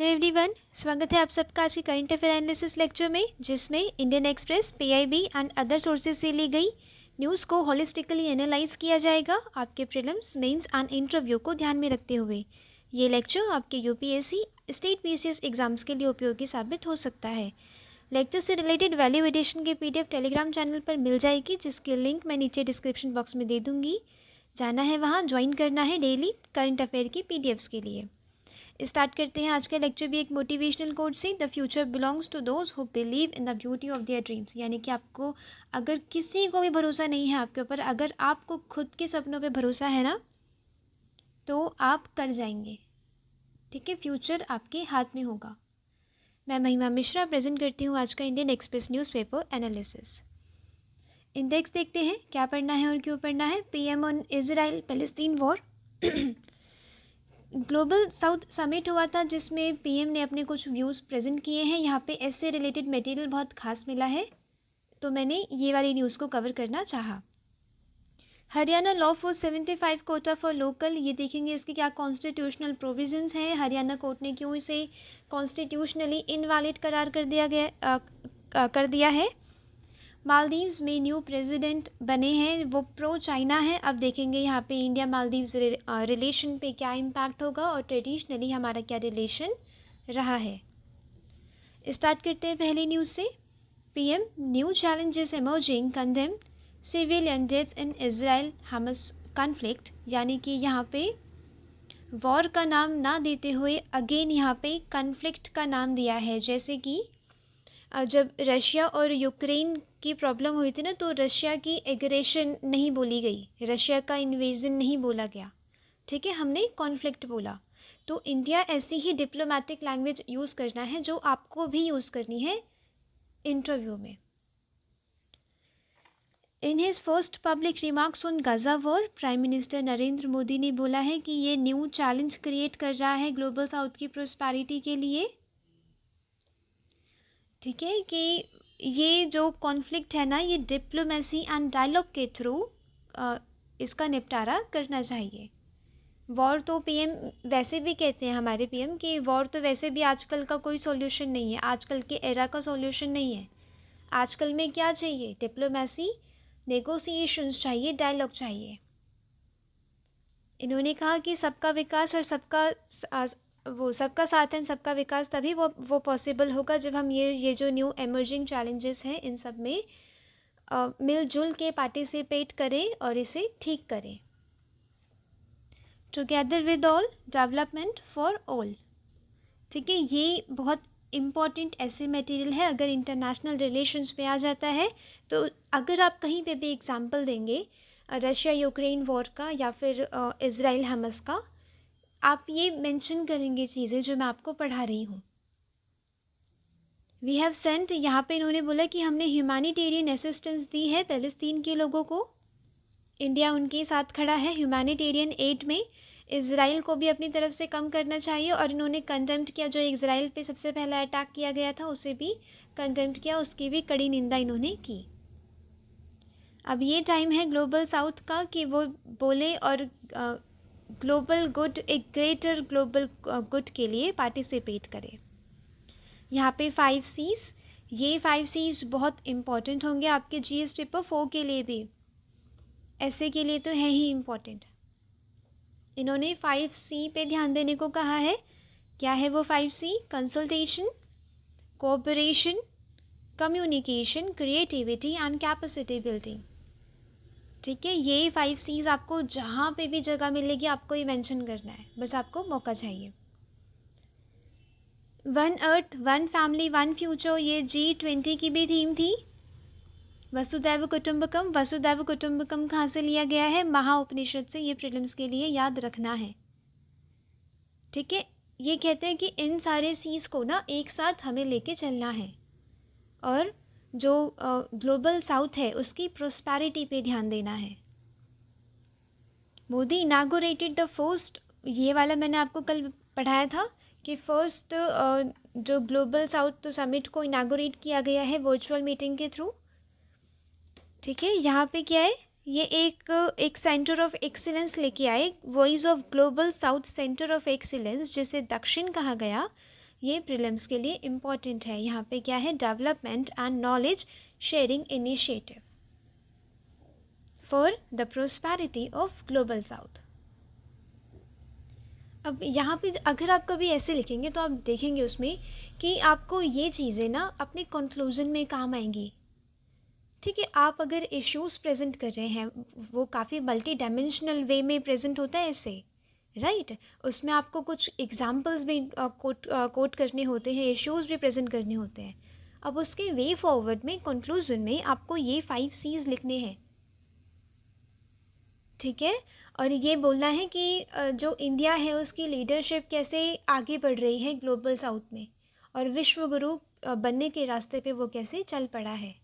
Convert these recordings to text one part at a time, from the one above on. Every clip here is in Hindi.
हेलो एवरीवन, स्वागत है आप सबका आज के करंट अफेयर एनालिसिस लेक्चर में, जिसमें Indian express, PIB and other sources से ली गई न्यूज़ को होलिस्टिकली एनालाइज किया जाएगा आपके प्रीलिम्स, मेंस एंड इंटरव्यू को ध्यान में रखते हुए। ये लेक्चर आपके यूपीएससी, स्टेट पीसीएस एग्जाम्स के लिए उपयोगी साबित हो सकता है। लेक्चर से रिलेटेड वैल्यू एडिशन की पीडीएफ टेलीग्राम चैनल पर मिल जाएगी, जिसकी लिंक मैं नीचे डिस्क्रिप्शन बॉक्स में दे दूँगी। जाना है वहाँ, ज्वाइन करना है डेली करंट अफेयर की पीडीएफ्स के लिए। स्टार्ट करते हैं आज का लेक्चर भी एक मोटिवेशनल कोट से। The future belongs to those who believe in the beauty of their dreams. यानी कि आपको अगर किसी को भी भरोसा नहीं है आपके ऊपर, अगर आपको खुद के सपनों पे भरोसा है ना, तो आप कर जाएंगे। ठीक है, फ्यूचर आपके हाथ में होगा। मैं महिमा मिश्रा प्रेजेंट करती हूँ आज का Indian express newspaper analysis. Index देखते हैं क्या पढ़ना है और क्यों पढ़ना है। PM on Israel Palestine war. Global south summit हुआ था, जिसमें पीएम ने अपने कुछ व्यूज़ प्रेजेंट किए हैं। यहाँ पे ऐसे रिलेटेड मटेरियल बहुत खास मिला है, तो मैंने ये वाली न्यूज़ को कवर करना चाहा। Haryana law for 75 Kota for local, ये देखेंगे इसके क्या कॉन्स्टिट्यूशनल प्रोविजंस हैं। हरियाणा कोर्ट ने क्यों इसे कॉन्स्टिट्यूशनली इनवैलिड करार कर दिया है। मालदीव्स में न्यू प्रेसिडेंट बने हैं, वो प्रो चाइना है। अब देखेंगे यहाँ पे इंडिया मालदीव्स रिलेशन पे क्या इम्पैक्ट होगा और ट्रेडिशनली हमारा क्या रिलेशन रहा है। स्टार्ट करते हैं पहली न्यूज़ से। PM new challenges emerging, condemn civilian deaths in Israel Hamas conflict. यानी कि यहाँ पे वॉर का नाम ना देते हुए अगेन यहाँ पे कॉन्फ्लिक्ट का नाम दिया है। जैसे कि जब रशिया और यूक्रेन की प्रॉब्लम हुई थी ना, तो रशिया की एग्रेशन नहीं बोली गई, रशिया का इन्वेजन नहीं बोला गया। ठीक है, हमने कॉन्फ्लिक्ट बोला। तो इंडिया ऐसी ही डिप्लोमेटिक लैंग्वेज यूज़ करना है जो आपको भी यूज़ करनी है इंटरव्यू में। In his first public remarks on Gaza war, prime minister Narendra Modi ने बोला है कि ये न्यू चैलेंज क्रिएट कर रहा है ग्लोबल साउथ की प्रोस्पैरिटी के लिए। ठीक है, कि ये जो कॉन्फ्लिक्ट है ना, ये डिप्लोमेसी एंड डायलॉग के थ्रू इसका निपटारा करना चाहिए। वॉर तो पीएम वैसे भी कहते हैं, हमारे पीएम, कि वॉर तो वैसे भी आजकल का कोई सॉल्यूशन नहीं है, आजकल के एरा का सॉल्यूशन नहीं है। आजकल में क्या चाहिए? डिप्लोमेसी, नेगोशिएशंस चाहिए, डायलॉग चाहिए। इन्होंने कहा कि सबका विकास और सबका साथ एंड सबका विकास तभी वो पॉसिबल होगा जब हम ये जो न्यू एमर्जिंग चैलेंजेस हैं, इन सब में मिलजुल के पार्टिसिपेट करें और इसे ठीक करें। Together with all, development for all. ठीक है, ये बहुत इम्पॉर्टेंट ऐसे मटेरियल है। अगर इंटरनेशनल रिलेशंस पे आ जाता है, तो अगर आप कहीं पे भी एग्जांपल देंगे रशिया यूक्रेन वॉर का या फिर इजराइल हमास का, आप ये मेंशन करेंगे चीज़ें जो मैं आपको पढ़ा रही हूँ। वी हैव सेंट, यहाँ पे इन्होंने बोला कि हमने ह्यूमैनिटेरियन असिस्टेंस दी है फ़लस्तीन के लोगों को। इंडिया उनके साथ खड़ा है ह्यूमैनिटेरियन एड में। इजराइल को भी अपनी तरफ से कम करना चाहिए, और इन्होंने कंडेम्ड किया, जो इजराइल पे सबसे पहला अटैक किया गया था उसे भी कंडेम्ड किया, उसकी भी कड़ी निंदा इन्होंने की। अब ये टाइम है ग्लोबल साउथ का कि वो बोले और ग्लोबल गुड, एक ग्रेटर ग्लोबल गुड के लिए पार्टिसिपेट करें। यहाँ पे 5 C's, ये 5 C's बहुत इम्पॉर्टेंट होंगे आपके जीएस पेपर 4 के लिए भी, ऐसे के लिए तो है ही इम्पॉर्टेंट। इन्होंने 5 C पे ध्यान देने को कहा है। क्या है वो 5 C? Consultation, cooperation, communication, creativity and capacity building. ठीक है, ये 5 C's आपको जहाँ पे भी जगह मिलेगी आपको ये मेंशन करना है, बस आपको मौका चाहिए। 1 अर्थ 1 फैमिली 1 फ्यूचर, ये G20 की भी थीम थी। वसुदैव कुटुंबकम, वसुदैव कुटुंबकम कहाँ से लिया गया है? महाउपनिषद से। ये प्रीलिम्स के लिए याद रखना है। ठीक है, ये कहते हैं कि इन सारे C's को ना एक साथ हमें लेके चलना है, और जो ग्लोबल साउथ है उसकी प्रोस्पैरिटी पे ध्यान देना है। मोदी इनागोरेटेड द फर्स्ट, ये वाला मैंने आपको कल पढ़ाया था कि फर्स्ट जो ग्लोबल साउथ समिट को इनागोरेट किया गया है वर्चुअल मीटिंग के थ्रू। ठीक है, यहाँ पे क्या है, ये एक सेंटर ऑफ एक्सीलेंस लेके आए, voice of global south centre of excellence, जिसे दक्षिण कहा गया। ये प्रीलिम्स के लिए इम्पॉर्टेंट है। यहाँ पे क्या है, development and knowledge sharing initiative for the prosperity of global south. अब यहाँ पे अगर आप कभी ऐसे लिखेंगे तो आप देखेंगे उसमें कि आपको ये चीज़ें ना अपने कंक्लूजन में काम आएंगी। ठीक है, आप अगर इश्यूज प्रेजेंट कर रहे हैं वो काफ़ी मल्टी डायमेंशनल वे में प्रेजेंट होता है ऐसे, राइट। उसमें आपको कुछ एग्जांपल्स भी कोट करने होते हैं, इश्यूज भी प्रेजेंट करने होते हैं। अब उसके वे फॉरवर्ड में कंक्लूजन में आपको ये 5 C's लिखने हैं, ठीक है। और ये बोलना है कि जो इंडिया है उसकी लीडरशिप कैसे आगे बढ़ रही है ग्लोबल साउथ में, और विश्व गुरु बनने के रास्ते पे वो कैसे चल पड़ा है।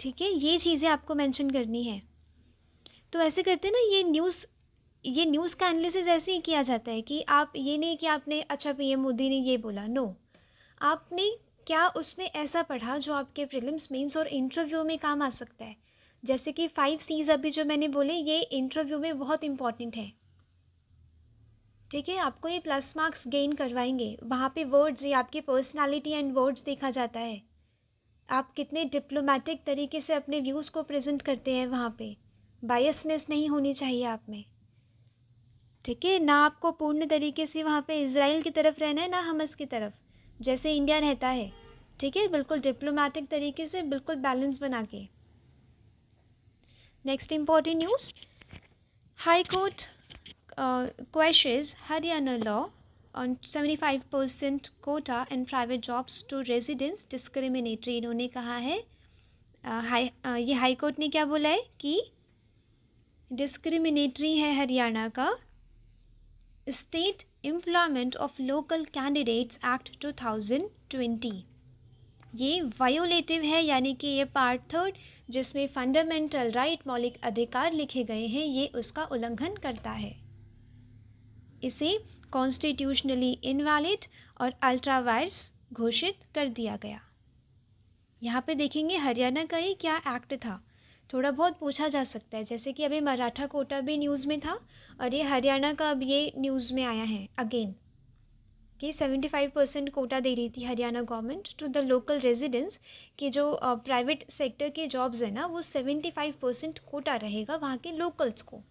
ठीक है, ये चीज़ें आपको मेंशन करनी है। तो ऐसे करते हैं ना, ये न्यूज़ का एनालिसिस ऐसे ही किया जाता है कि आप ये नहीं कि आपने अच्छा पीएम मोदी ने ये बोला, नो, आपने क्या उसमें ऐसा पढ़ा जो आपके प्रीलिम्स, मेंस और इंटरव्यू में काम आ सकता है। जैसे कि 5 C's अभी जो मैंने बोले ये इंटरव्यू में बहुत इंपॉर्टेंट है। ठीक है, आपको ये प्लस मार्क्स गेन करवाएंगे। वहाँ पे वर्ड्स, ये आपकी पर्सनालिटी एंड वर्ड्स देखा जाता है, आप कितने डिप्लोमेटिक तरीके से अपने व्यूज़ को प्रेजेंट करते हैं। वहाँ पे बायसनेस नहीं होनी चाहिए आप में, ठीक है। ना आपको पूर्ण तरीके से वहाँ पे इजराइल की तरफ रहना है, ना हमस की तरफ, जैसे इंडिया रहता है। ठीक है, बिल्कुल डिप्लोमेटिक तरीके से, बिल्कुल बैलेंस बना के। Next important news, high court questions Haryana law on 75% quota and private jobs to residents discriminatory. इन्होंने कहा है ये हाई कोर्ट ने क्या बोला है कि डिस्क्रिमिनेटरी है हरियाणा का state employment of local candidates act 2020। ये वायोलेटिव है, यानी कि ये पार्ट 3 जिसमें फंडामेंटल राइट, मौलिक अधिकार लिखे गए हैं, ये उसका उल्लंघन करता है। इसे कॉन्स्टिट्यूशनली इनवैलिड और अल्ट्रा वायरस घोषित कर दिया गया। यहाँ पे देखेंगे हरियाणा का ही क्या एक्ट था, थोड़ा बहुत पूछा जा सकता है। जैसे कि अभी मराठा कोटा भी न्यूज़ में था, और ये हरियाणा का अब ये न्यूज़ में आया है अगेन कि 75% कोटा दे रही थी Haryana government to the local residents, कि जो प्राइवेट सेक्टर के जॉब्स है ना वो 75% कोटा रहेगा वहाँ के लोकल्स को।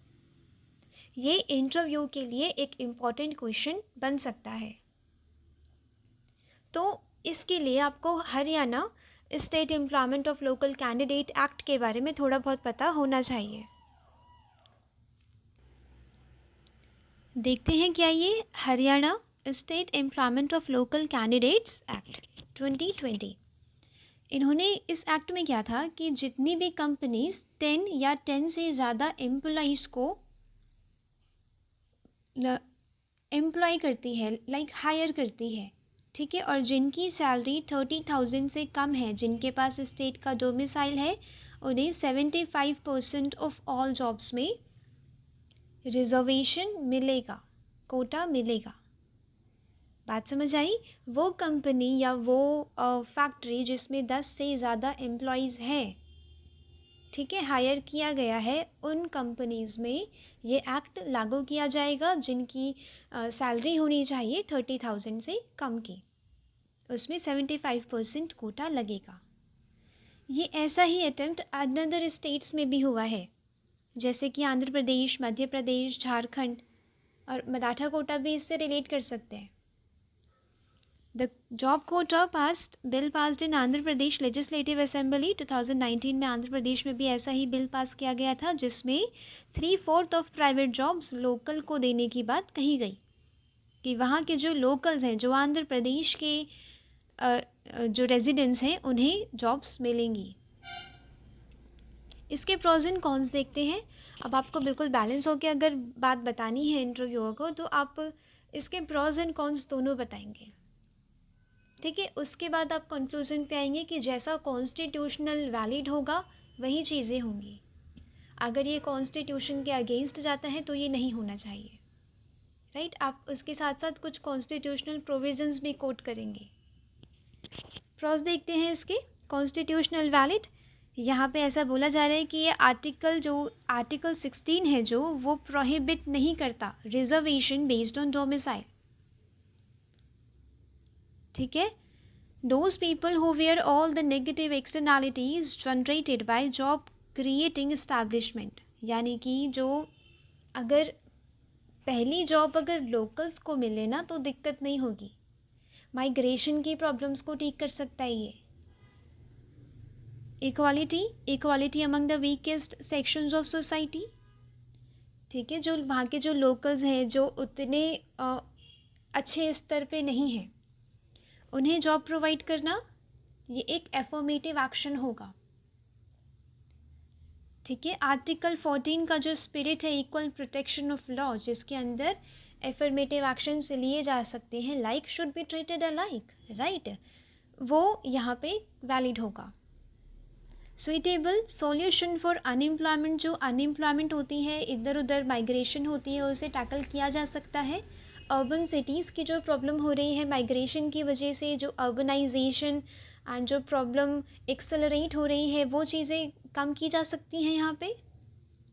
ये इंटरव्यू के लिए एक इम्पॉर्टेंट क्वेश्चन बन सकता है। तो इसके लिए आपको Haryana state employment of local candidate act के बारे में थोड़ा बहुत पता होना चाहिए। देखते हैं क्या ये Haryana state employment of local candidates act 2020। इन्होंने इस एक्ट में क्या था कि जितनी भी कंपनीज 10 या 10 से ज़्यादा एम्प्लॉइज़ को एम्प्लॉय करती है, लाइक हायर करती है, ठीक है, और जिनकी सैलरी 30,000 से कम है, जिनके पास स्टेट का डोमिसाइल है, उन्हें 75% ऑफ ऑल जॉब्स में रिजर्वेशन मिलेगा, कोटा मिलेगा। बात समझ आई? वो कंपनी या वो फैक्ट्री जिसमें 10 से ज़्यादा एम्प्लॉयज़ हैं, ठीक है, हायर किया गया है, उन कंपनीज़ में ये एक्ट लागू किया जाएगा जिनकी सैलरी होनी चाहिए 30,000 से कम की, उसमें 75% कोटा लगेगा। ये ऐसा ही अटेम्प्ट अनदर स्टेट्स में भी हुआ है, जैसे कि आंध्र प्रदेश, मध्य प्रदेश, झारखंड, और मराठा कोटा भी इससे रिलेट कर सकते हैं। The job quota bill passed in Andhra Pradesh legislative assembly 2019 में। आंध्र प्रदेश में भी ऐसा ही बिल पास किया गया था जिसमें 3/4 ऑफ प्राइवेट जॉब्स लोकल को देने की बात कही गई, कि वहाँ के जो लोकल्स हैं, जो आंध्र प्रदेश के जो रेजिडेंट्स हैं, उन्हें जॉब्स मिलेंगी। इसके प्रोज एंड कॉन्स देखते हैं। अब आपको बिल्कुल बैलेंस होकर अगर बात बतानी है इंटरव्यूअर को, तो आप इसके प्रोज एंड कॉन्स दोनों बताएंगे, ठीक है। उसके बाद आप कंक्लूजन पे आएंगे कि जैसा कॉन्स्टिट्यूशनल वैलिड होगा वही चीज़ें होंगी। अगर ये कॉन्स्टिट्यूशन के अगेंस्ट जाता है तो ये नहीं होना चाहिए, राइट। आप उसके साथ साथ कुछ कॉन्स्टिट्यूशनल प्रोविजंस भी कोट करेंगे। प्रोज देखते हैं इसके। कॉन्स्टिट्यूशनल वैलिड, यहाँ पे ऐसा बोला जा रहा है कि ये आर्टिकल 16 है जो वो प्रोहिबिट नहीं करता रिजर्वेशन बेस्ड ऑन डोमिसाइल। ठीक है, those people who wear all the negative externalities generated by job creating establishment, यानी कि जो अगर पहली जॉब अगर लोकल्स को मिले ना तो दिक्कत नहीं होगी, माइग्रेशन की प्रॉब्लम्स को ठीक कर सकता है ये। Equality among the weakest sections of society, ठीक है, जो वहाँ के जो लोकल्स हैं जो उतने अच्छे स्तर पे नहीं हैं, उन्हें जॉब प्रोवाइड करना, ये एक एफर्मेटिव एक्शन होगा। ठीक है, आर्टिकल 14 का जो स्पिरिट है इक्वल प्रोटेक्शन ऑफ लॉ, जिसके अंदर एफर्मेटिव एक्शन से लिए जा सकते हैं, like should be treated alike, right, वो यहाँ पे वैलिड होगा। सुइटेबल सॉल्यूशन फॉर अनएम्प्लॉयमेंट, जो अनएम्प्लॉयमेंट होती है, इधर उधर माइग्रेशन होती है, उसे टैकल किया जा सकता है। अर्बन सिटीज़ की जो प्रॉब्लम हो रही है माइग्रेशन की वजह से, जो अर्बनाइजेशन एंड जो प्रॉब्लम एक्सेलरेट हो रही है, वो चीज़ें कम की जा सकती हैं यहाँ पे,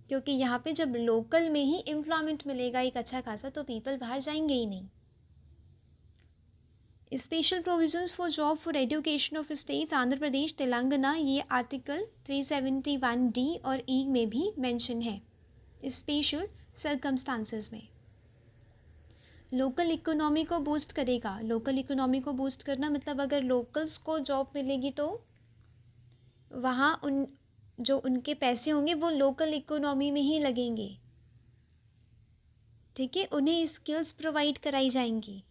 क्योंकि यहाँ पे जब लोकल में ही एम्प्लॉयमेंट मिलेगा एक अच्छा खासा, तो पीपल बाहर जाएंगे ही नहीं। Special provisions for job for education of states, Andhra Pradesh, Telangana, ये आर्टिकल 371D और E में भी मेंशन है, स्पेशल सर्कमस्टांसेस में। लोकल इकोनॉमी को बूस्ट करेगा, लोकल इकोनॉमी को बूस्ट करना मतलब अगर लोकल्स को जॉब मिलेगी तो वहाँ जो उनके पैसे होंगे वो लोकल इकोनॉमी में ही लगेंगे, ठीक है, उन्हें स्किल्स प्रोवाइड कराई जाएंगी।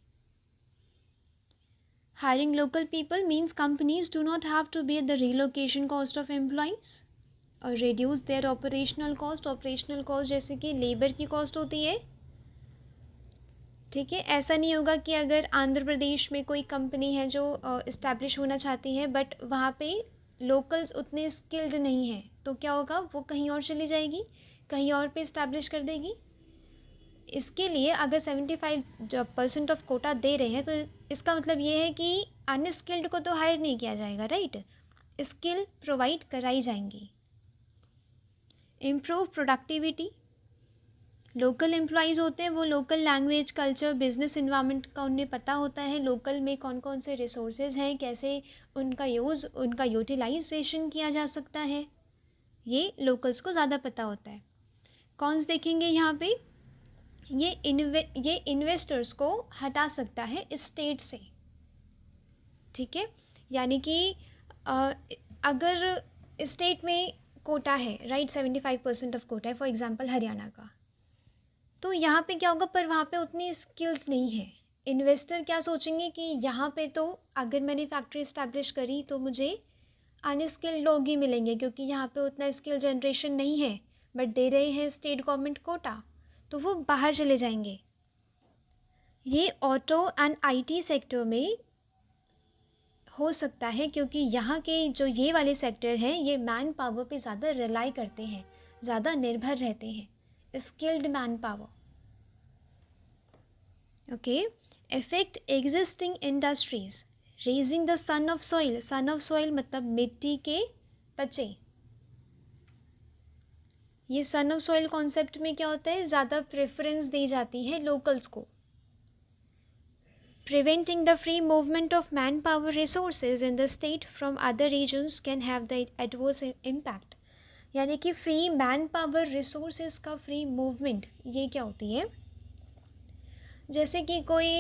Hiring local people means companies do not have to bear the relocation cost of employees और reduce their operational cost, operational cost जैसे कि लेबर की कॉस्ट होती है, ठीक है। ऐसा नहीं होगा कि अगर आंध्र प्रदेश में कोई कंपनी है जो इस्टेब्लिश होना चाहती है बट वहाँ पे लोकल्स उतने स्किल्ड नहीं हैं, तो क्या होगा, वो कहीं और चली जाएगी, कहीं और पे इस्टेब्लिश कर देगी। इसके लिए अगर 75% ऑफ कोटा दे रहे हैं तो इसका मतलब ये है कि अनस्किल्ड को तो हायर नहीं किया जाएगा, राइट, स्किल प्रोवाइड कराई जाएंगी। इम्प्रूव प्रोडक्टिविटी, लोकल एम्प्लॉयज़ होते हैं वो local language, culture, business environment का उन्हें पता होता है, लोकल में कौन कौन से रिसोर्सेज हैं, कैसे उनका यूज़, उनका यूटिलाइजेशन किया जा सकता है, ये लोकल्स को ज़्यादा पता होता है। कॉन्स देखेंगे यहाँ पे, ये इन्वेस्टर्स को हटा सकता है स्टेट से, ठीक है, यानी कि अगर स्टेट में कोटा है, राइट, 75% ऑफ कोटा है फॉर एग्जांपल हरियाणा का, तो यहाँ पे क्या होगा, पर वहाँ पे उतनी स्किल्स नहीं है। इन्वेस्टर क्या सोचेंगे कि यहाँ पे तो अगर मैंने फैक्ट्री इस्टेब्लिश करी तो मुझे अनस्किल्ड लोग ही मिलेंगे, क्योंकि यहाँ पे उतना स्किल जनरेशन नहीं है, बट दे रहे हैं स्टेट गवर्नमेंट कोटा, तो वो बाहर चले जाएंगे। ये ऑटो एंड आईटी सेक्टर में हो सकता है, क्योंकि यहाँ के जो ये वाले सेक्टर हैं ये मैन पावर पे ज़्यादा रिलाई करते हैं, ज़्यादा निर्भर रहते हैं, skilled man power. Okay, effect existing industries, raising the son of soil, son of soil मतलब मिट्टी के बच्चे। ये सन ऑफ सॉइल कॉन्सेप्ट में क्या होता है, ज़्यादा प्रेफरेंस दी जाती है लोकल्स को। Preventing the free movement of manpower resources in the state from other regions can have the adverse impact, यानी कि फ्री मैन पावर रिसोर्सेज का फ्री मूवमेंट, ये क्या होती है, जैसे कि कोई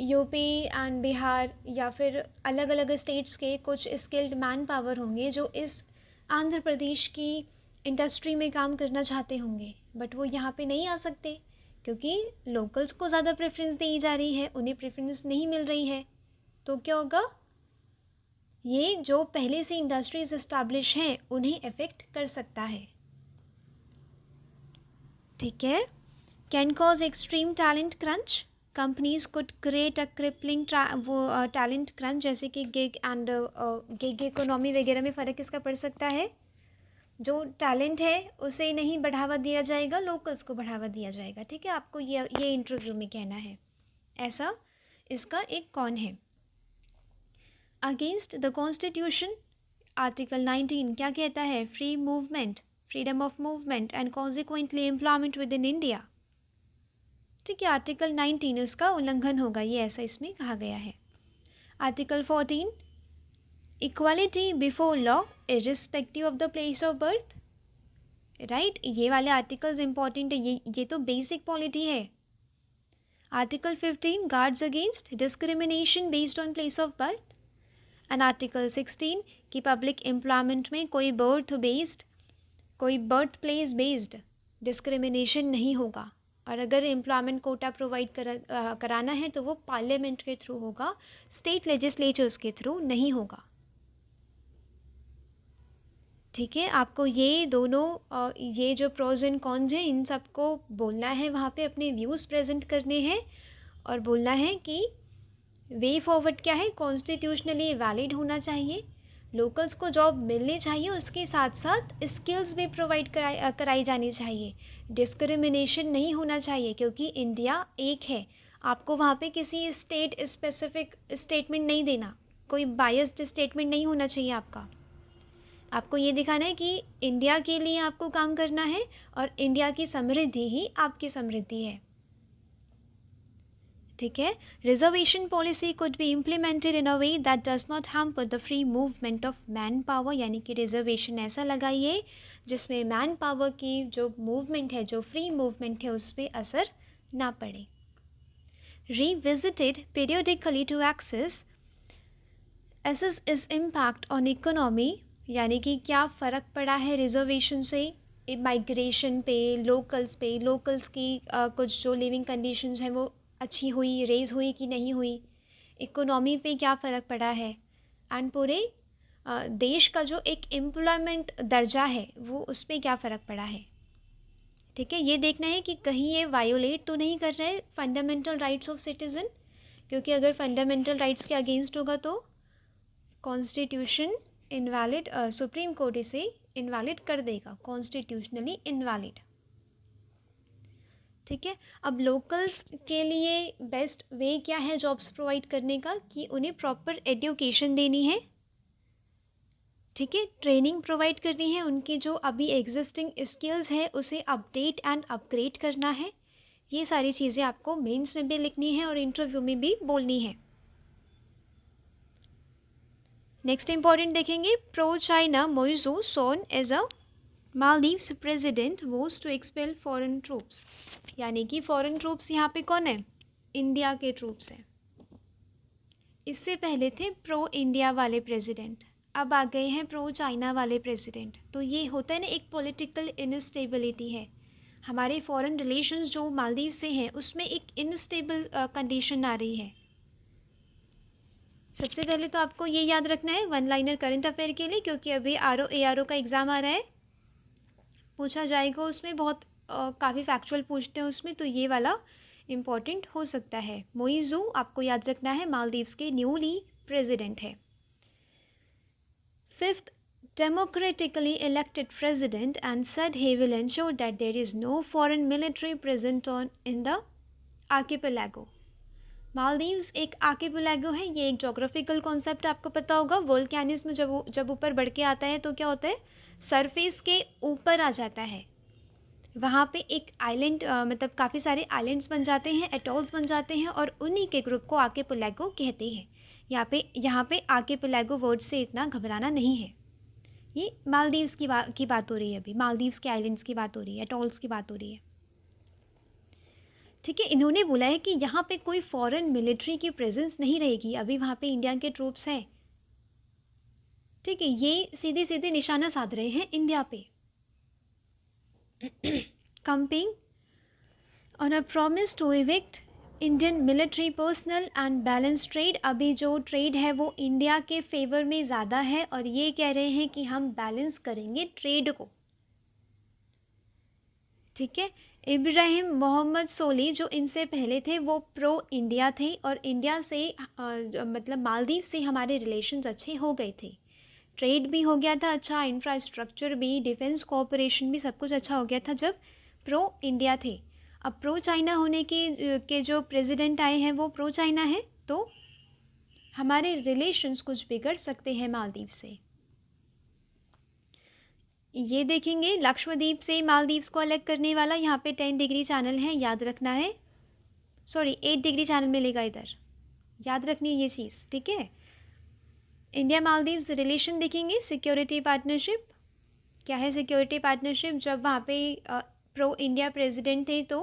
यूपी एंड बिहार या फिर अलग अलग स्टेट्स के कुछ स्किल्ड मैन पावर होंगे जो इस आंध्र प्रदेश की इंडस्ट्री में काम करना चाहते होंगे, बट वो यहाँ पे नहीं आ सकते क्योंकि लोकल्स को ज़्यादा प्रेफरेंस दी जा रही है, उन्हें प्रेफरेंस नहीं मिल रही है। तो क्या होगा, ये जो पहले से इंडस्ट्रीज इस्टेब्लिश हैं उन्हें अफेक्ट कर सकता है, ठीक है। Can cause extreme talent crunch, companies could create a crippling talent crunch, जैसे कि गिग इकोनॉमी वगैरह में फ़र्क इसका पड़ सकता है। जो टैलेंट है उसे नहीं बढ़ावा दिया जाएगा, लोकल्स को बढ़ावा दिया जाएगा, ठीक है, आपको ये इंटरव्यू में कहना है, ऐसा इसका एक कौन है। अगेंस्ट द कॉन्स्टिट्यूशन, आर्टिकल 19 क्या कहता है, free movement, freedom of movement and consequently employment with in India, ठीक है, आर्टिकल 19 उसका उल्लंघन होगा, ये ऐसा इसमें कहा गया है। Article 14, equality before law irrespective of the place of birth, right. ये वाले आर्टिकल्स इंपॉर्टेंट है, ये तो बेसिक पॉलिटी है। Article 15 guards against discrimination based on place of birth. And article 16 कि पब्लिक एम्प्लॉयमेंट में कोई बर्थ प्लेस बेस्ड डिस्क्रिमिनेशन नहीं होगा, और अगर एम्प्लॉयमेंट कोटा प्रोवाइड कराना है तो वो पार्लियामेंट के थ्रू होगा, स्टेट लेजिस्लेचर्स के थ्रू नहीं होगा। ठीक है, आपको ये दोनों ये जो प्रोज एंड कॉन्स हैं इन सबको बोलना है, वहाँ पे अपने व्यूज़ प्रेजेंट करने हैं और बोलना है कि वे फॉरवर्ड क्या है, कॉन्स्टिट्यूशनली वैलिड होना चाहिए, लोकल्स को जॉब मिलनी चाहिए, उसके साथ साथ स्किल्स भी प्रोवाइड कराई जानी चाहिए, डिस्क्रिमिनेशन नहीं होना चाहिए, क्योंकि इंडिया एक है। आपको वहाँ पे किसी स्टेट स्पेसिफिक स्टेटमेंट नहीं देना, कोई बायस्ड स्टेटमेंट नहीं होना चाहिए आपको ये दिखाना है कि इंडिया के लिए आपको काम करना है और इंडिया की समृद्धि ही आपकी समृद्धि है। ठीक है, reservation policy could be implemented in a way that does not hamper the free movement of man power, यानी कि रिजर्वेशन ऐसा लगाइए जिसमें मैन पावर की जो मूवमेंट है, जो फ्री मूवमेंट है, उस पर असर ना पड़े। Revisited periodically to access is impact on economy, यानी कि क्या फ़र्क पड़ा है रिजर्वेशन से माइग्रेशन पे, लोकल्स की कुछ जो लिविंग कंडीशंस हैं वो अच्छी हुई, रेज हुई कि नहीं हुई, इकोनॉमी पे क्या फ़र्क पड़ा है, एंड पूरे देश का जो एक एम्प्लॉयमेंट दर्जा है वो उस पर क्या फ़र्क पड़ा है। ठीक है, ये देखना है कि कहीं ये वायोलेट तो नहीं कर रहे फंडामेंटल राइट्स ऑफ सिटीज़न, क्योंकि अगर फंडामेंटल राइट्स के अगेंस्ट होगा तो कॉन्स्टिट्यूशन इनवैलिड, सुप्रीम कोर्ट इसे इनवैलिड कर देगा, कॉन्स्टिट्यूशनली इनवैलिड। ठीक है, अब लोकल्स के लिए बेस्ट वे क्या है जॉब्स प्रोवाइड करने का, कि उन्हें प्रॉपर एजुकेशन देनी है। ठीक है, ट्रेनिंग प्रोवाइड करनी है, उनकी जो अभी एग्जिस्टिंग स्किल्स है उसे अपडेट एंड अपग्रेड करना है। ये सारी चीज़ें आपको मेंस में भी लिखनी है और इंटरव्यू में भी बोलनी है। नेक्स्ट इंपॉर्टेंट देखेंगे, pro China Muizzu sworn as a Maldives president was to expel foreign troops, यानी कि फॉरेन ट्रूप्स यहाँ पे कौन है, इंडिया के ट्रूप्स हैं। इससे पहले थे प्रो इंडिया वाले प्रेसिडेंट, अब आ गए हैं प्रो चाइना वाले प्रेसिडेंट। तो ये होता है ना, एक पॉलिटिकल इनस्टेबिलिटी है, हमारे फॉरेन रिलेशंस जो मालदीव से हैं उसमें एक इनस्टेबल कंडीशन आ रही है। सबसे पहले तो आपको ये याद रखना है वन लाइनर करंट अफेयर के लिए, क्योंकि अभी ARO का एग्ज़ाम आ रहा है, पूछा जाएगा उसमें, बहुत काफ़ी फैक्चुअल पूछते हैं उसमें, तो ये वाला इम्पॉर्टेंट हो सकता है। मोइजू आपको याद रखना है, मालदीव्स के न्यूली प्रेसिडेंट है। 5th democratically elected president and said he will ensure that there is no foreign military present in the archipelago। Maldives एक आर्किपेलागो है, ये एक जोग्राफिकल कॉन्सेप्ट आपको पता होगा। वोल्केनिज्म जब ऊपर बढ़ के आता है तो क्या होता है, सरफेस के ऊपर आ जाता है, वहाँ पे एक आइलैंड मतलब काफ़ी सारे आइलैंड्स बन जाते हैं, एटॉल्स बन जाते हैं, और उन्हीं के ग्रुप को आर्किपेलागो कहते हैं। यहाँ पे आर्किपेलागो वर्ड से इतना घबराना नहीं है, ये मालदीव्स की बात हो रही है, अभी मालदीव्स के आइलैंड्स की बात हो रही है, एटॉल्स की बात हो रही है। ठीक है, इन्होंने बोला है कि यहाँ पे कोई फॉरेन मिलिट्री की प्रेजेंस नहीं रहेगी, अभी वहाँ पे इंडिया के ट्रूप्स हैं। ठीक है, ये सीधे सीधे निशाना साध रहे हैं इंडिया पे। Campaigning on a promise to evict Indian military personnel and balance trade, अभी जो ट्रेड है वो इंडिया के फेवर में ज़्यादा है, और ये कह रहे हैं कि हम बैलेंस करेंगे ट्रेड को। ठीक है, इब्राहिम मोहम्मद सोली जो इनसे पहले थे वो प्रो इंडिया थे, और इंडिया से मतलब मालदीव से हमारे रिलेशंस अच्छे हो गए थे, ट्रेड भी हो गया था अच्छा, इंफ्रास्ट्रक्चर भी, डिफेंस कोऑपरेशन भी, सब कुछ अच्छा हो गया था जब प्रो इंडिया थे। अब प्रो चाइना होने के जो प्रेसिडेंट आए हैं वो प्रो चाइना है, तो हमारे रिलेशंस कुछ बिगड़ सकते हैं मालदीव से। ये देखेंगे लक्षद्वीप से मालदीव्स को अलग करने वाला, यहाँ पे 10 डिग्री चैनल है, याद रखना है, सॉरी 8 डिग्री चैनल मिलेगा इधर। याद रखनी है ये चीज़, ठीक है। इंडिया मालदीव्स रिलेशन देखेंगे, सिक्योरिटी पार्टनरशिप। क्या है सिक्योरिटी पार्टनरशिप? जब वहाँ पे प्रो इंडिया प्रेसिडेंट थे तो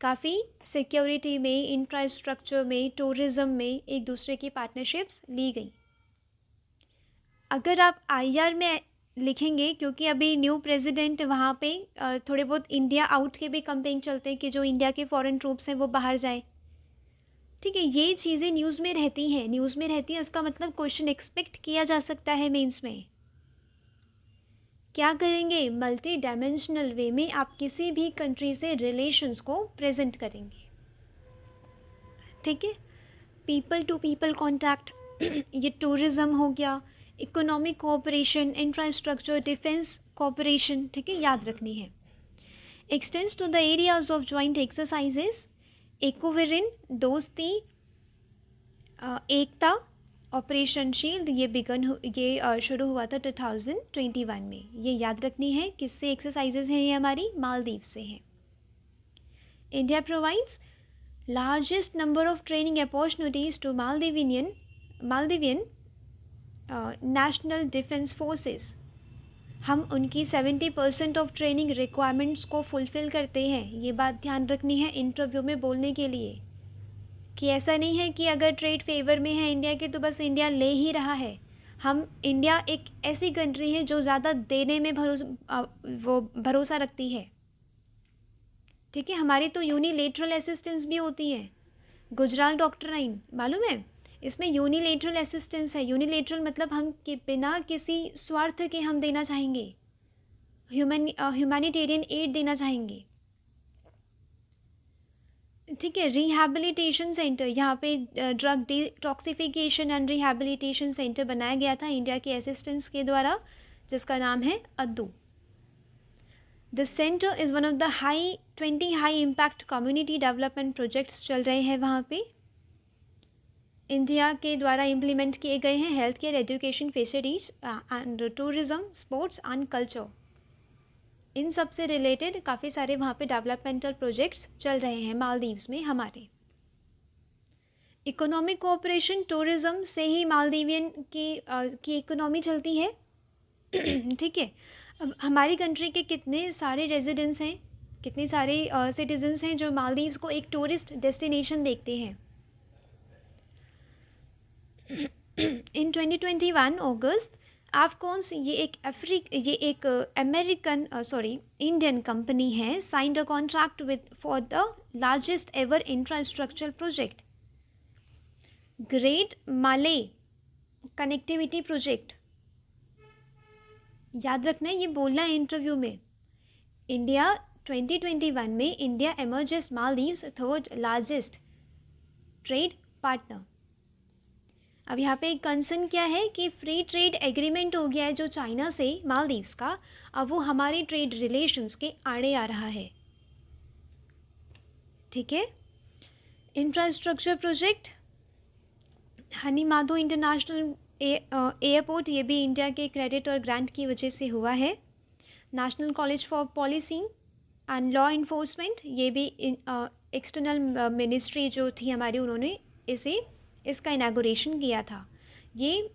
काफ़ी सिक्योरिटी में, इंफ्रास्ट्रक्चर में, टूरिज़्म में एक दूसरे की पार्टनरशिप्स ली गई। अगर आप आईआर में लिखेंगे, क्योंकि अभी न्यू प्रेसिडेंट वहाँ पे थोड़े बहुत इंडिया आउट के भी कैंपेन चलते हैं कि जो इंडिया के फॉरेन ट्रूप्स हैं वो बाहर जाए, ठीक है। ये चीज़ें न्यूज़ में रहती हैं, न्यूज़ में रहती हैं, इसका मतलब क्वेश्चन एक्सपेक्ट किया जा सकता है मेंस में। क्या करेंगे? मल्टी डायमेंशनल वे में आप किसी भी कंट्री से रिलेशंस को प्रेजेंट करेंगे, ठीक है। पीपल टू पीपल कॉन्टैक्ट, ये टूरिज़्म हो गया, economic cooperation, infrastructure, defence cooperation, ठीक है, याद रखनी है। Extends to the areas of joint exercises, Ekuverin, Dosti, Ekatha, operation shield, ये शुरू हुआ था 2021 में। ये याद रखनी है, किससे एक्सरसाइजेज हैं ये? हमारी मालदीव से हैं। India provides largest number of training opportunities to Maldivian national defence forces. हम उनकी 70% ऑफ ट्रेनिंग रिक्वायरमेंट्स को फुलफ़िल करते हैं। ये बात ध्यान रखनी है इंटरव्यू में बोलने के लिए, कि ऐसा नहीं है कि अगर ट्रेड फेवर में है इंडिया के तो बस इंडिया ले ही रहा है। हम इंडिया एक ऐसी कंट्री है जो ज़्यादा देने में भरोसा रखती है, ठीक है। हमारी तो यूनिलेटरल असिस्टेंस भी होती है, गुजराल डॉक्ट्राइन मालूम है, इसमें यूनिलेटरल असिस्टेंस है। यूनिलेटरल मतलब हम बिना किसी स्वार्थ के हम देना चाहेंगे, ह्यूमैनिटेरियन एड देना चाहेंगे, ठीक है। रिहैबिलिटेशन सेंटर, यहाँ पे drug detoxification and rehabilitation centre बनाया गया था इंडिया के असिस्टेंस के द्वारा, जिसका नाम है Addu. This centre is one of the 20 high impact community development projects चल रहे हैं वहाँ पे, इंडिया के द्वारा इम्प्लीमेंट किए गए हैं। Health care, education, fisheries and tourism, sports and culture, इन सब से रिलेटेड काफ़ी सारे वहाँ पे डेवलपमेंटल प्रोजेक्ट्स चल रहे हैं मालदीव्स में हमारे। इकोनॉमिक कोऑपरेशन, टूरिज़्म से ही मालदीवियन की इकोनॉमी चलती है, ठीक है। अब हमारी कंट्री के कितने सारे रेजिडेंट्स हैं, कितने सारे सिटीजन्स हैं जो मालदीव्स को एक टूरिस्ट डेस्टिनेशन देखते हैं। इन 2021 अगस्त, एफकॉन्स, ये एक अमेरिकन इंडियन कंपनी है, signed a contract with for the largest ever infrastructure project, great Male connectivity project. याद रखना है, ये बोलना है इंटरव्यू में। इंडिया 2021 में India emerges Maldives third largest trade partner. अब यहाँ पे एक कंसर्न क्या है कि फ्री ट्रेड एग्रीमेंट हो गया है जो चाइना से मालदीव्स का, अब वो हमारे ट्रेड रिलेशंस के आड़े आ रहा है, ठीक है। Infrastructure project, Honey Madho international airport, ये भी इंडिया के क्रेडिट और ग्रांट की वजह से हुआ है। National college for policy and law enforcement, ये भी एक्सटर्नल मिनिस्ट्री जो थी हमारी, उन्होंने इसका इनागोरेशन किया था। ये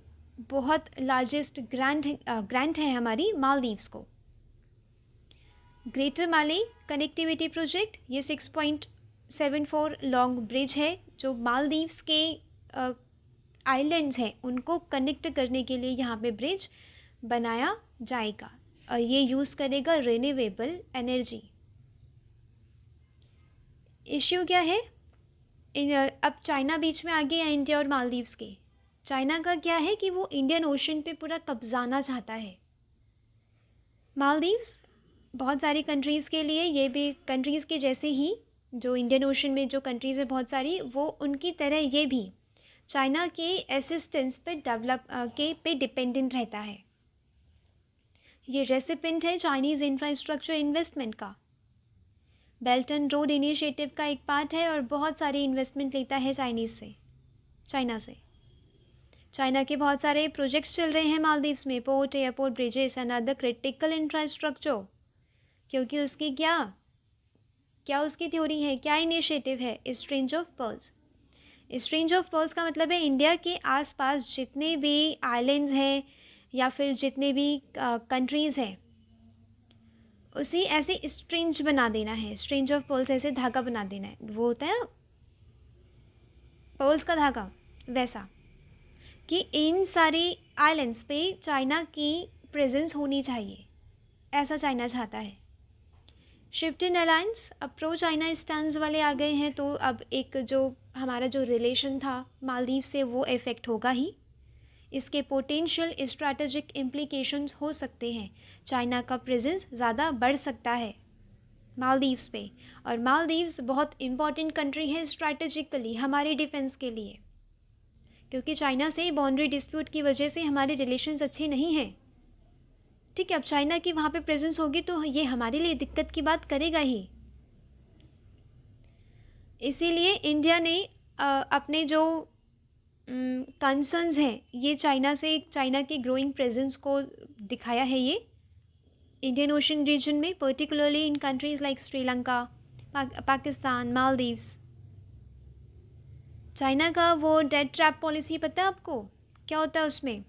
बहुत लार्जेस्ट ग्रांट है हमारी मालदीव्स को। ग्रेटर माले कनेक्टिविटी प्रोजेक्ट, ये 6.74 लॉन्ग ब्रिज है जो मालदीव्स के आइलैंड्स हैं उनको कनेक्ट करने के लिए यहाँ पे ब्रिज बनाया जाएगा, और ये यूज़ करेगा रिन्यूएबल एनर्जी। इश्यू क्या है? अब चाइना बीच में आ गया, इंडिया और मालदीव्स के। चाइना का क्या है कि वो इंडियन ओशन पे पूरा कब्जाना चाहता है। मालदीव्स बहुत सारी कंट्रीज़ के लिए, ये भी कंट्रीज़ के जैसे ही जो इंडियन ओशन में जो कंट्रीज़ है बहुत सारी, वो उनकी तरह ये भी चाइना के असिस्टेंस पे डिपेंडेंट रहता है। ये रेसिपेंट है चाइनीज़ इंफ्रास्ट्रक्चर इन्वेस्टमेंट का, बेल्ट एंड रोड इनिशिएटिव का एक पार्ट है, और बहुत सारी इन्वेस्टमेंट लेता है चाइना से। चाइना के बहुत सारे प्रोजेक्ट्स चल रहे हैं मालदीव्स में, port, airport, bridges and other critical infrastructure, क्योंकि उसकी क्या उसकी थ्योरी है, क्या इनिशिएटिव है? Exchange of pearls. Strange of pearls का मतलब है इंडिया के आसपास जितने भी आइलैंड्स हैं या फिर जितने भी कंट्रीज़ हैं, उसी ऐसे स्ट्रेंज बना देना है। स्ट्रेंज ऑफ पर्ल्स ऐसे धागा बना देना है, वो होता है ना पर्ल्स का धागा, वैसा कि इन सारे आइलैंड्स पे चाइना की प्रेजेंस होनी चाहिए, ऐसा चाइना चाहता है। शिफ्ट इन अलायंस, अब प्रो चाइना स्टैंड्स वाले आ गए हैं, तो अब एक जो हमारा जो रिलेशन था मालदीव से वो इफ़ेक्ट होगा ही। इसके पोटेंशियल स्ट्रैटेजिक इम्प्लीकेशंस हो सकते हैं, चाइना का प्रेजेंस ज़्यादा बढ़ सकता है मालदीव्स पे, और मालदीव्स बहुत इम्पॉर्टेंट कंट्री है स्ट्रैटेजिकली हमारे डिफेंस के लिए, क्योंकि चाइना से बाउंड्री डिस्प्यूट की वजह से हमारे रिलेशंस अच्छे नहीं हैं। ठीक है, अब चाइना की वहाँ पे प्रेजेंस होगी तो ये हमारे लिए दिक्कत की बात करेगा ही। इसीलिए इंडिया ने अपने जो कंसर्न्स हैं ये चाइना की ग्रोइंग प्रेजेंस को दिखाया है ये इंडियन ओशन रीजन में, particularly in countries like Sri Lanka, Pakistan, Maldives. China का वो डेट ट्रैप पॉलिसी पता है आपको क्या होता है? उसमें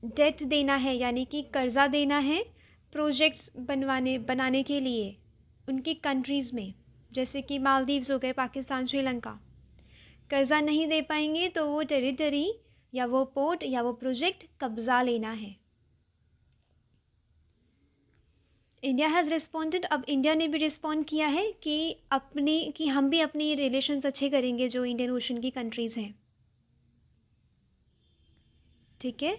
डेट देना है, यानी कि कर्ज़ा देना है प्रोजेक्ट्स बनाने के लिए उनकी कंट्रीज़ में, जैसे कि मालदीव्स हो गए, पाकिस्तान, श्रीलंका। कर्ज़ा नहीं दे पाएंगे तो वो टेरिटरी या वो पोर्ट या वो प्रोजेक्ट कब्ज़ा लेना है। इंडिया हैज़ रिस्पॉन्डेड, अब इंडिया ने भी रिस्पॉन्ड किया है कि हम भी अपने रिलेशंस अच्छे करेंगे जो इंडियन ओशन की कंट्रीज़ हैं। ठीक है,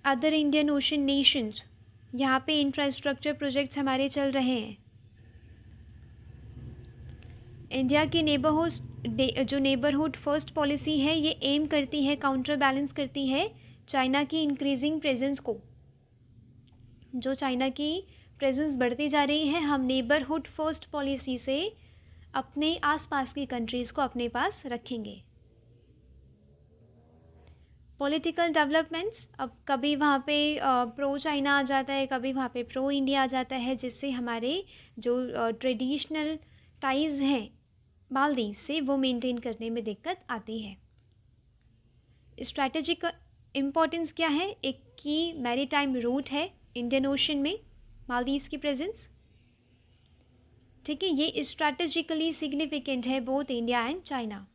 अदर इंडियन ओशन नेशंस, यहाँ पे इंफ्रास्ट्रक्चर प्रोजेक्ट्स हमारे चल रहे हैं। इंडिया की नेबरहुड फर्स्ट पॉलिसी है, ये एम करती है, काउंटर बैलेंस करती है चाइना की इंक्रीजिंग प्रेजेंस को। जो चाइना की प्रेजेंस बढ़ती जा रही है, हम नेबरहुड फर्स्ट पॉलिसी से अपने आसपास की कंट्रीज़ को अपने पास रखेंगे। पॉलिटिकल डेवलपमेंट्स, अब कभी वहाँ पे प्रो चाइना आ जाता है, कभी वहाँ पे प्रो इंडिया आ जाता है, जिससे हमारे जो ट्रेडिशनल टाइज़ हैं मालदीव से वो मेंटेन करने में दिक्कत आती है। स्ट्रैटेजिक इम्पोर्टेंस क्या है? एक की मैरीटाइम रूट है इंडियन ओशन में मालदीव्स की प्रेजेंस। ठीक है, ये स्ट्रैटेजिकली सिग्निफिकेंट है both India and China.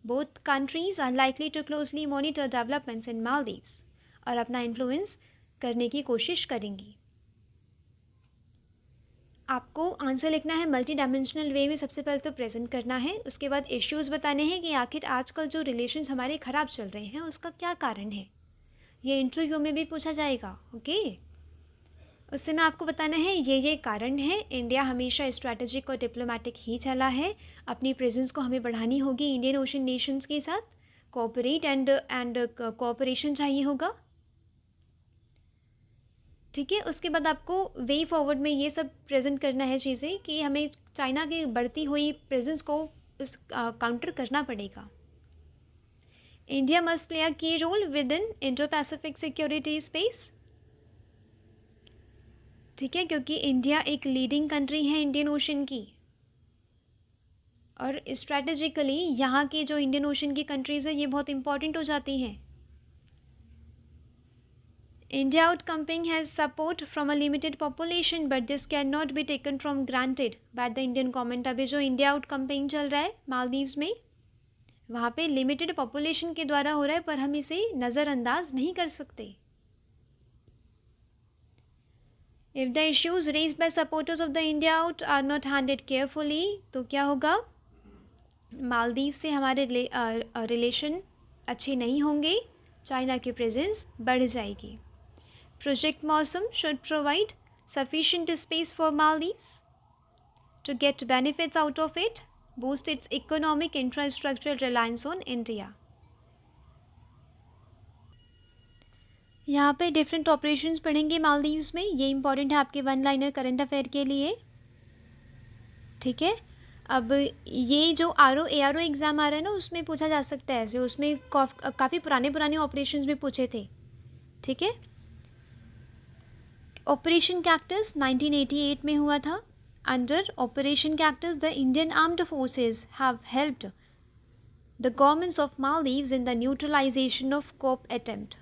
Both countries are likely to closely monitor developments in Maldives और अपना इन्फ्लुएंस करने की कोशिश करेंगी। आपको आंसर लिखना है मल्टी डायमेंशनल वे में, सबसे पहले तो प्रेजेंट करना है, उसके बाद इश्यूज़ बताने हैं कि आखिर आजकल जो रिलेशंस हमारे ख़राब चल रहे हैं उसका क्या कारण है। ये इंटरव्यू में भी पूछा जाएगा। ओके, उससे मैं आपको बताना है ये कारण है। इंडिया हमेशा स्ट्रैटेजिक और डिप्लोमेटिक ही चला है, अपनी प्रेजेंस को हमें बढ़ानी होगी इंडियन ओशन नेशंस के साथ, कोऑपरेट एंड कोऑपरेशन चाहिए होगा। ठीक है, उसके बाद आपको वे फॉरवर्ड में ये सब प्रेजेंट करना है चीज़ें कि हमें चाइना की बढ़ती हुई प्रेजेंस को उस काउंटर करना पड़ेगा। India must play a key role within Indo Pacific security space. ठीक है, क्योंकि इंडिया एक लीडिंग कंट्री है इंडियन ओशन की, और स्ट्रैटेजिकली यहाँ की जो इंडियन ओशन की कंट्रीज़ है ये बहुत इंपॉर्टेंट हो जाती हैं। India outcamping has support from a limited population, but this cannot be taken from granted by the Indian government। अभी जो इंडिया आउटकम्पिंग चल रहा है मालदीव्स में, वहाँ पे लिमिटेड पॉपुलेशन के द्वारा हो रहा है, पर हम इसे नज़रअंदाज नहीं कर सकते। If the issues raised by supporters of the India out are not handled carefully, तो क्या होगा? मालदीव से हमारे रिलेशन अच्छे नहीं होंगे, चाइना की प्रेजेंस बढ़ जाएगी। Project Mawsum should provide sufficient space for Maldives to get benefits out of it, boost its economic infrastructural reliance on India। यहाँ पे डिफरेंट ऑपरेशंस पढ़ेंगे मालदीव्स में, ये इंपॉर्टेंट है आपके वन लाइनर करंट अफेयर के लिए। ठीक है, अब ये जो ARO एग्ज़ाम आ रहा है ना, उसमें पूछा जा सकता है ऐसे, उसमें काफ़ी पुराने ऑपरेशंस भी पूछे थे। ठीक है, ऑपरेशन कैक्टस 1988 में हुआ था, under operation cactus the Indian armed forces have helped the governments of Maldives in the neutralisation of coup attempt.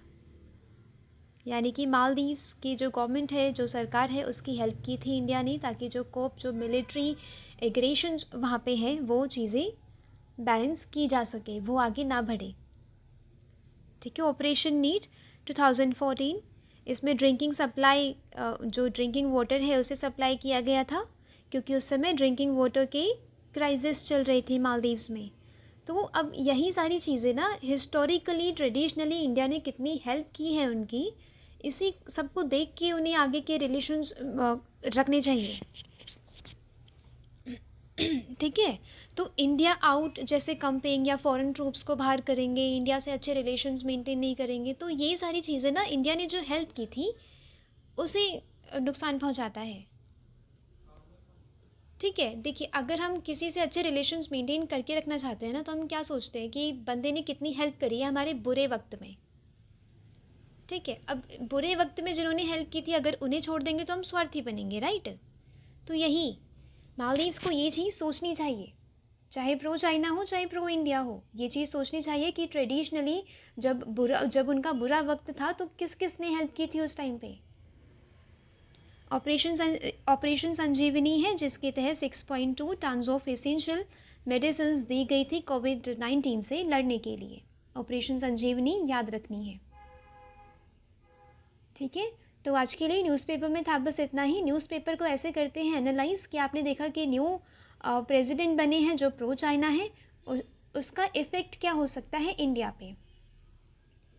यानी कि मालदीव्स की जो गवर्नमेंट है, जो सरकार है, उसकी हेल्प की थी इंडिया ने, ताकि जो कोप, जो मिलिट्री एग्रेशन वहाँ पे है, वो चीज़ें बैलेंस की जा सके, वो आगे ना बढ़े। ठीक है। ऑपरेशन नीड 2014, इसमें ड्रिंकिंग सप्लाई, जो ड्रिंकिंग वाटर है उसे सप्लाई किया गया था, क्योंकि उस समय ड्रिंकिंग वाटर की क्राइसिस चल रही थी मालदीव्स में। तो अब यही सारी चीज़ें ना, हिस्टोरिकली ट्रेडिशनली इंडिया ने कितनी हेल्प की है उनकी, इसी सबको देख के उन्हें आगे के रिलेशंस रखने चाहिए। ठीक है। तो इंडिया आउट जैसे कंपेइंग या फॉरेन ट्रूप्स को बाहर करेंगे, इंडिया से अच्छे रिलेशंस मेंटेन नहीं करेंगे, तो ये सारी चीज़ें ना, इंडिया ने जो हेल्प की थी उसे नुकसान पहुंचाता है। ठीक है। देखिए, अगर हम किसी से अच्छे रिलेशंस मेंटेन करके रखना चाहते हैं ना, तो हम क्या सोचते हैं कि बंदे ने कितनी हेल्प करी है हमारे बुरे वक्त में। ठीक है। अब बुरे वक्त में जिन्होंने हेल्प की थी, अगर उन्हें छोड़ देंगे तो हम स्वार्थी बनेंगे, राइट। तो यही मालदीव्स को ये चीज़ सोचनी चाहिए, चाहे प्रो चाइना हो चाहे प्रो इंडिया हो, ये चीज़ सोचनी चाहिए कि ट्रेडिशनली जब उनका बुरा वक्त था तो किस किस ने हेल्प की थी उस टाइम पे। ऑपरेशन संजीवनी है, जिसके तहत 6.2 टन्स ऑफ एसेंशियल मेडिसिन दी गई थी कोविड-19 से लड़ने के लिए। ऑपरेशन संजीवनी याद रखनी है। ठीक है। तो आज के लिए न्यूज़पेपर में था बस इतना ही। न्यूज़पेपर को ऐसे करते हैं एनालाइज कि आपने देखा कि न्यू प्रेसिडेंट बने हैं जो प्रो चाइना है, और उसका इफ़ेक्ट क्या हो सकता है इंडिया पे।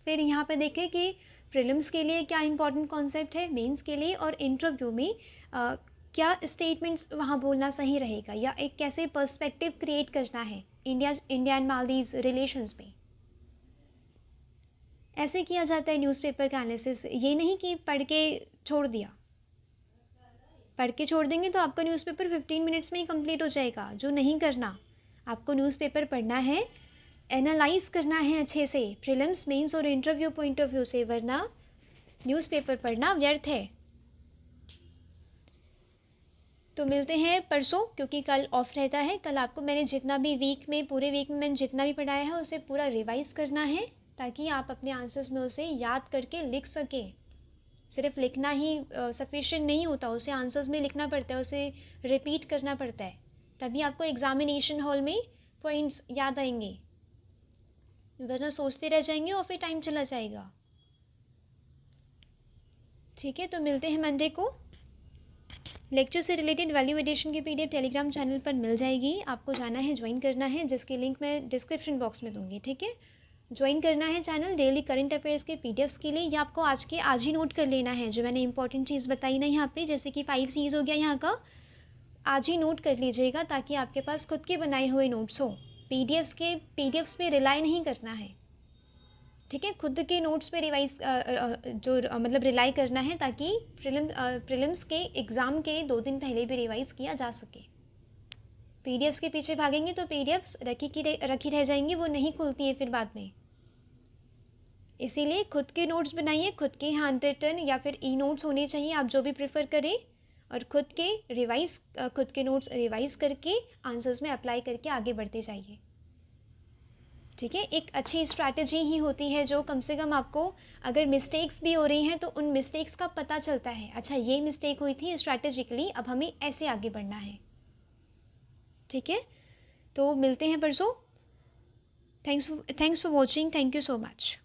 फिर यहाँ पे देखें कि प्रीलिम्स के लिए क्या इंपॉर्टेंट कॉन्सेप्ट है, मेंस के लिए, और इंटरव्यू में क्या स्टेटमेंट्स वहाँ बोलना सही रहेगा, या एक कैसे पर्सपेक्टिव क्रिएट करना है इंडिया एंड मालदीव्स रिलेशंस में। ऐसे किया जाता है न्यूज़पेपर का एनालिसिस। ये नहीं कि पढ़ के छोड़ दिया। पढ़ के छोड़ देंगे तो आपका न्यूज़पेपर 15 मिनट्स में ही कंप्लीट हो जाएगा, जो नहीं करना। आपको न्यूज़पेपर पढ़ना है, एनालाइज करना है अच्छे से, प्रीलिम्स, मेंस और इंटरव्यू पॉइंट ऑफ व्यू से, वरना न्यूज़पेपर पढ़ना व्यर्थ है। तो मिलते हैं परसों, क्योंकि कल ऑफ रहता है। कल आपको मैंने जितना भी पूरे वीक में मैंने जितना भी पढ़ाया है उसे पूरा रिवाइज़ करना है, ताकि आप अपने आंसर्स में उसे याद करके लिख सकें। सिर्फ लिखना ही सफिशिएंट नहीं होता, उसे आंसर्स में लिखना पड़ता है, उसे रिपीट करना पड़ता है, तभी आपको एग्जामिनेशन हॉल में पॉइंट्स याद आएंगे, वरना सोचते रह जाएंगे और फिर टाइम चला जाएगा। ठीक है। तो मिलते हैं मंडे को। लेक्चर से रिलेटेड वैल्यू एडिशन की पीडीएफ टेलीग्राम चैनल पर मिल जाएगी, आपको जाना है, ज्वाइन करना है, जिसकी लिंक मैं डिस्क्रिप्शन बॉक्स में दूंगी। ठीक है। ज्वाइन करना है चैनल डेली करंट अफेयर्स के पीडीएफ्स के लिए। या आपको आज ही नोट कर लेना है, जो मैंने इंपॉर्टेंट चीज़ बताई ना यहाँ पे, जैसे कि 5 C's हो गया यहाँ का, आज ही नोट कर लीजिएगा, ताकि आपके पास खुद के बनाए हुए नोट्स हो। पीडीएफ्स पे रिलाई नहीं करना है। ठीक है। खुद के नोट्स पे मतलब रिलाई करना है, ताकि प्रीलिम्स के एग्ज़ाम के 2 दिन पहले भी रिवाइज़ किया जा सके। पीडीएफ्स के पीछे भागेंगे तो पीडीएफ्स रखी रह जाएंगी, वो नहीं खुलती है फिर बाद में। इसीलिए खुद के नोट्स बनाइए, खुद के हैंड रिटन या फिर ई नोट्स होने चाहिए, आप जो भी प्रेफर करें, और खुद के नोट्स रिवाइज़ करके आंसर्स में अप्लाई करके आगे बढ़ते जाइए। ठीक है। एक अच्छी स्ट्रैटेजी ही होती है जो कम से कम आपको, अगर मिस्टेक्स भी हो रही हैं तो उन मिस्टेक्स का पता चलता है, अच्छा ये मिस्टेक हुई थी स्ट्रैटेजिकली, अब हमें ऐसे आगे बढ़ना है। ठीक है। तो मिलते हैं परसों। Thanks for watching. Thank you so much.